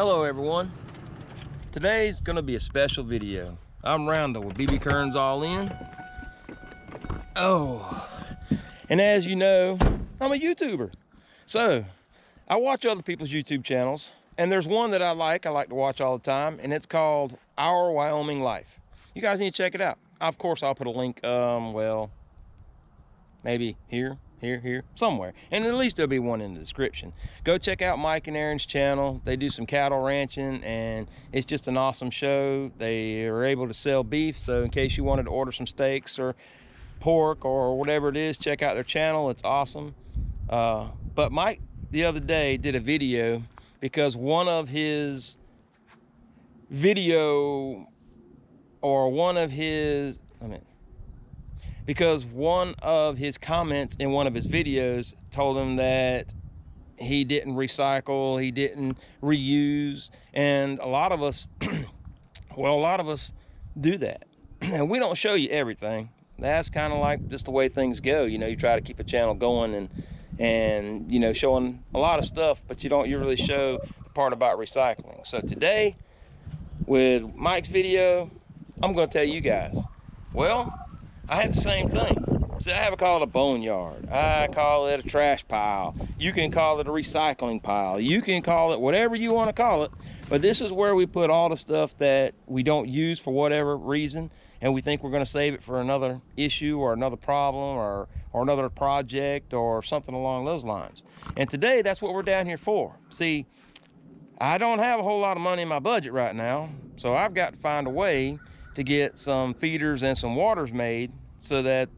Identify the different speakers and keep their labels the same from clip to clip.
Speaker 1: Hello everyone. Today's gonna be a special video. I'm Roundel with BB Kearns All In. Oh, and as you know, I'm a YouTuber. So I watch other people's YouTube channels, and there's one that I like to watch all the time, and it's called Our Wyoming Life. You guys need to check it out. Of course, I'll put a link, well, maybe here, somewhere. And at least there'll be one in the description. Go check out Mike and Aaron's channel. They do some cattle ranching, and it's just an awesome show. They are able to sell beef, so in case you wanted to order some steaks or pork or whatever it is, check out their channel. It's awesome. But Mike the other day did a video because one of his because one of his comments in one of his videos told him that he didn't recycle, he didn't reuse, and a lot of us do that. And we don't show you everything. That's kind of like just the way things go. You know, you try to keep a channel going and you know, showing a lot of stuff, but you really show the part about recycling. So today with Mike's video, I'm going to tell you guys, well, I have the same thing. See, I have call it a boneyard. I call it a trash pile. You can call it a recycling pile. You can call it whatever you want to call it. But this is where we put all the stuff that we don't use for whatever reason, and we think we're going to save it for another issue or another problem or another project or something along those lines. And today, that's what we're down here for. See, I don't have a whole lot of money in my budget right now, so I've got to find a way to get some feeders and some waters made so that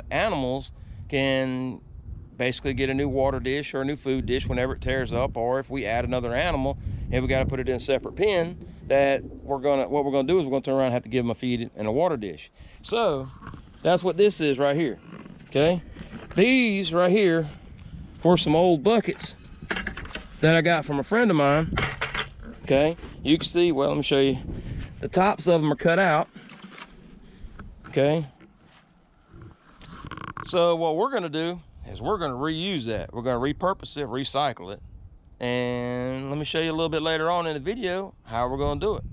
Speaker 1: animals can basically get a new water dish or a new food dish whenever it tears up, or if we add another animal and we got to put it in a separate pen, that what we're gonna do is we're gonna turn around and have to give them a feed and a water dish. So that's what this is right here. Okay, these right here were some old buckets that I got from a friend of mine. Okay, you can see, well, let me show you. The tops of them are cut out. Okay, so what we're gonna do is we're gonna reuse that. We're gonna repurpose it, recycle it, and let me show you a little bit later on in the video how we're gonna do it.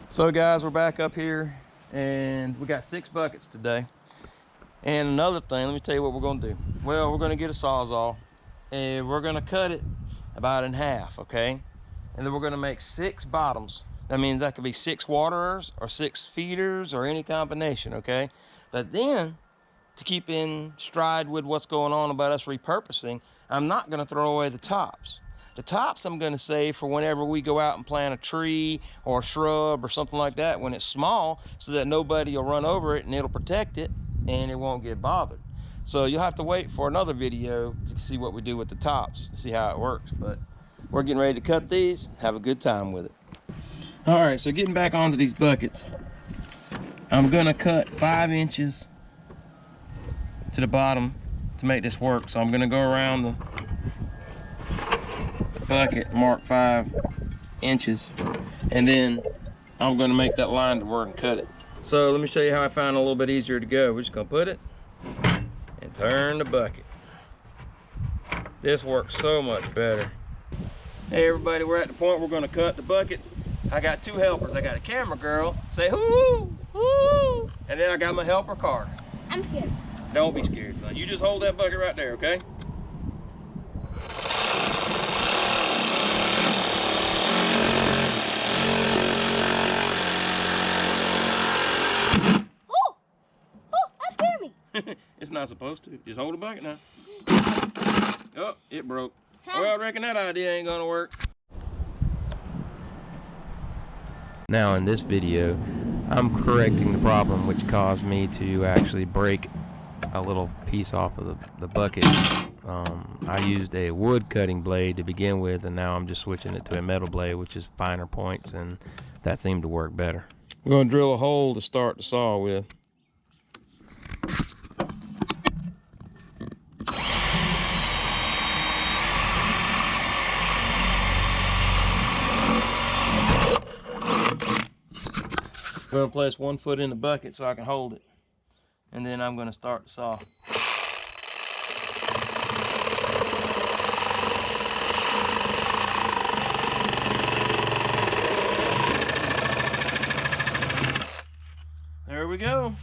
Speaker 1: So guys, we're back up here and we got 6 buckets today. And another thing, let me tell you what we're gonna do. Well, we're gonna get a Sawzall and we're gonna cut it about in half, okay? And then we're gonna make 6 bottoms. That means that could be 6 waterers or 6 feeders or any combination, okay? But then, to keep in stride with what's going on about us repurposing, I'm not gonna throw away the tops. The tops I'm gonna save for whenever we go out and plant a tree or a shrub or something like that when it's small, so that nobody will run over it and it'll protect it and it won't get bothered. So you'll have to wait for another video to see what we do with the tops, to see how it works. But we're getting ready to cut these, have a good time with it. All right, so getting back onto these buckets, I'm gonna cut 5 inches to the bottom to make this work. So I'm gonna go around the bucket, mark 5 inches, and then I'm going to make that line to work and cut it. So let me show you how I found it a little bit easier to go. We're just going to put it and turn the bucket. This works so much better. Hey everybody, we're at the point we're going to cut the buckets. I got 2 helpers. I got a camera girl, say hoo hoo, and then I got my helper Carter.
Speaker 2: I'm scared.
Speaker 1: Don't be scared, son. You just hold that bucket right there, okay? It's not supposed to. Just hold the bucket now. Oh, it broke. Well, I reckon that idea ain't gonna work. Now in this video, I'm correcting the problem which caused me to actually break a little piece off of the bucket. I used a wood cutting blade to begin with, and now I'm just switching it to a metal blade, which is finer points, and that seemed to work better. We're gonna drill a hole to start the saw with. going to place 1 foot in the bucket so I can hold it. And then I'm going to start the saw. There we go.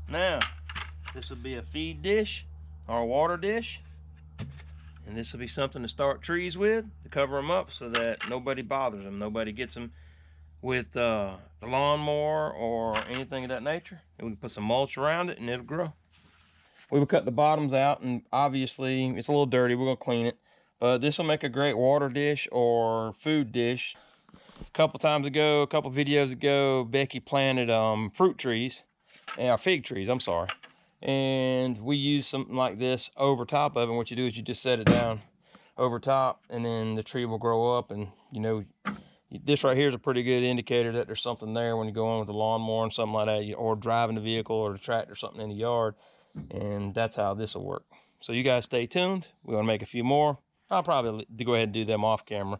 Speaker 1: Now, this will be a feed dish or a water dish. And this will be something to start trees with, to cover them up so that nobody bothers them. Nobody gets them with the lawnmower or anything of that nature. And we can put some mulch around it and it'll grow. We will cut the bottoms out, and obviously it's a little dirty. We're gonna clean it. But this will make a great water dish or food dish. A couple videos ago, Becky planted fruit trees, fig trees, I'm sorry. And we use something like this over top of it. And what you do is you just set it down over top, and then the tree will grow up. And you know, this right here is a pretty good indicator that there's something there when you go on with the lawnmower and something like that, or driving the vehicle or the tractor or something in the yard. And that's how this will work. So you guys stay tuned. We're gonna make a few more. I'll probably go ahead and do them off camera.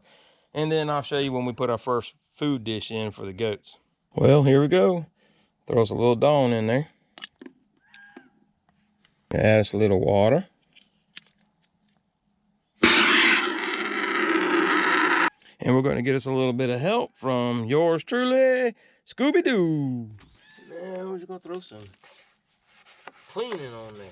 Speaker 1: And then I'll show you when we put our first food dish in for the goats. Well, here we go. Throw us a little Dawn in there. Add us a little water. And we're going to get us a little bit of help from yours truly, Scooby-Doo. Now we're just going to throw some cleaning on there.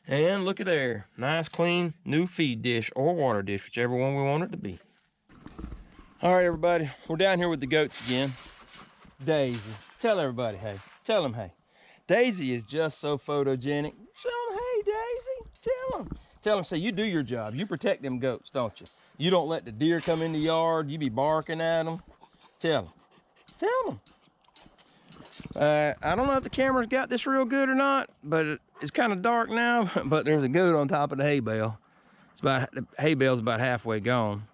Speaker 1: And look at there, nice clean new feed dish or water dish, whichever one we want it to be. All right, everybody, we're down here with the goats again. Daisy, tell everybody, hey, tell them, hey. Daisy is just so photogenic. Show them, hey, Daisy, tell them, say, you do your job. You protect them goats, don't you? You don't let the deer come in the yard. You be barking at them. Tell them. I don't know if the camera's got this real good or not, but it's kind of dark now, but there's a goat on top of the hay bale. The hay bale's about halfway gone.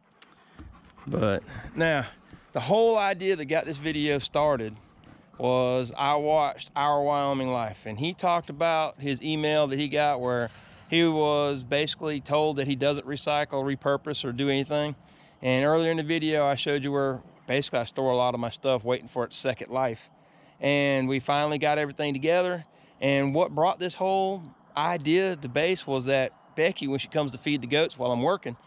Speaker 1: But now, the whole idea that got this video started was I watched Our Wyoming Life, and he talked about his email that he got where he was basically told that he doesn't recycle, repurpose, or do anything. And earlier in the video, I showed you where basically I store a lot of my stuff waiting for its second life. And we finally got everything together. And what brought this whole idea to base was that Becky, when she comes to feed the goats while I'm working,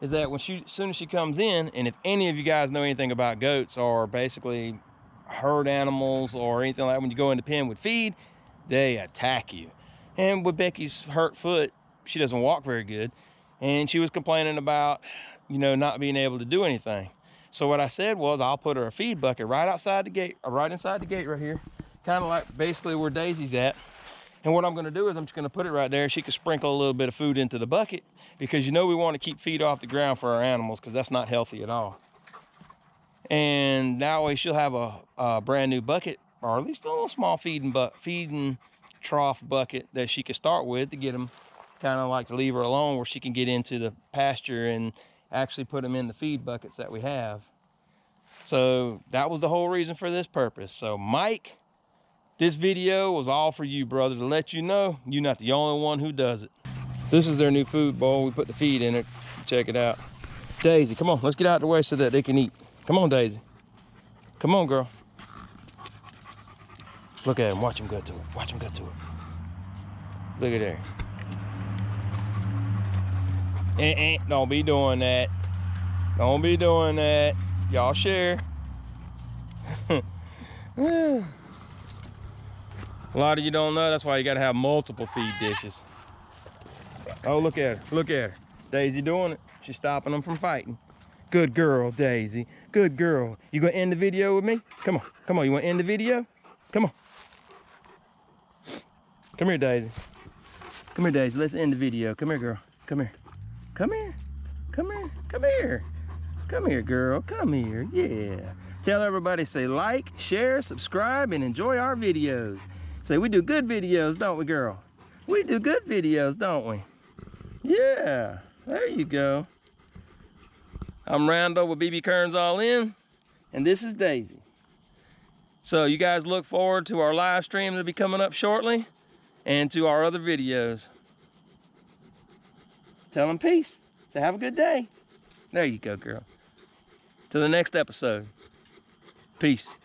Speaker 1: is that as soon as she comes in, and if any of you guys know anything about goats or basically herd animals or anything like that, when you go in the pen with feed, they attack you. And with Becky's hurt foot, she doesn't walk very good. And she was complaining about, you know, not being able to do anything. So what I said was, I'll put her a feed bucket right outside the gate, or right inside the gate right here, kind of like basically where Daisy's at. And what I'm going to do is I'm just going to put it right there. She can sprinkle a little bit of food into the bucket, because you know we want to keep feed off the ground for our animals, because that's not healthy at all. And that way she'll have a brand new bucket, or at least a little small feeding trough bucket that she can start with to get them kind of like to leave her alone, where she can get into the pasture and actually put them in the feed buckets that we have. So that was the whole reason for this purpose. So Mike, this video was all for you, brother, to let you know you're not the only one who does it. This is their new food bowl. We put the feed in it. Check it out. Daisy, come on, let's get out of the way so that they can eat. Come on, Daisy. Come on, girl. Look at him, watch him go to it. Watch him go to it. Look at there. Don't be doing that. Don't be doing that. Y'all share. A lot of you don't know, that's why you gotta have multiple feed dishes. Oh, look at her, look at her. Daisy doing it. She's stopping them from fighting. Good girl, Daisy. Good girl. You gonna end the video with me? Come on, come on, you wanna end the video? Come on. Come here, Daisy. Come here, Daisy, let's end the video. Come here, girl, come here. Come here, come here, come here. Come here, girl, come here, yeah. Tell everybody, say like, share, subscribe, and enjoy our videos. Say, we do good videos, don't we, girl? We do good videos, don't we? Yeah, there you go. I'm Randall with BB Kearns All In, and this is Daisy. So you guys look forward to our live stream that'll be coming up shortly. and to our other videos. Tell them peace. Say have a good day. There you go, girl. Till the next episode. Peace.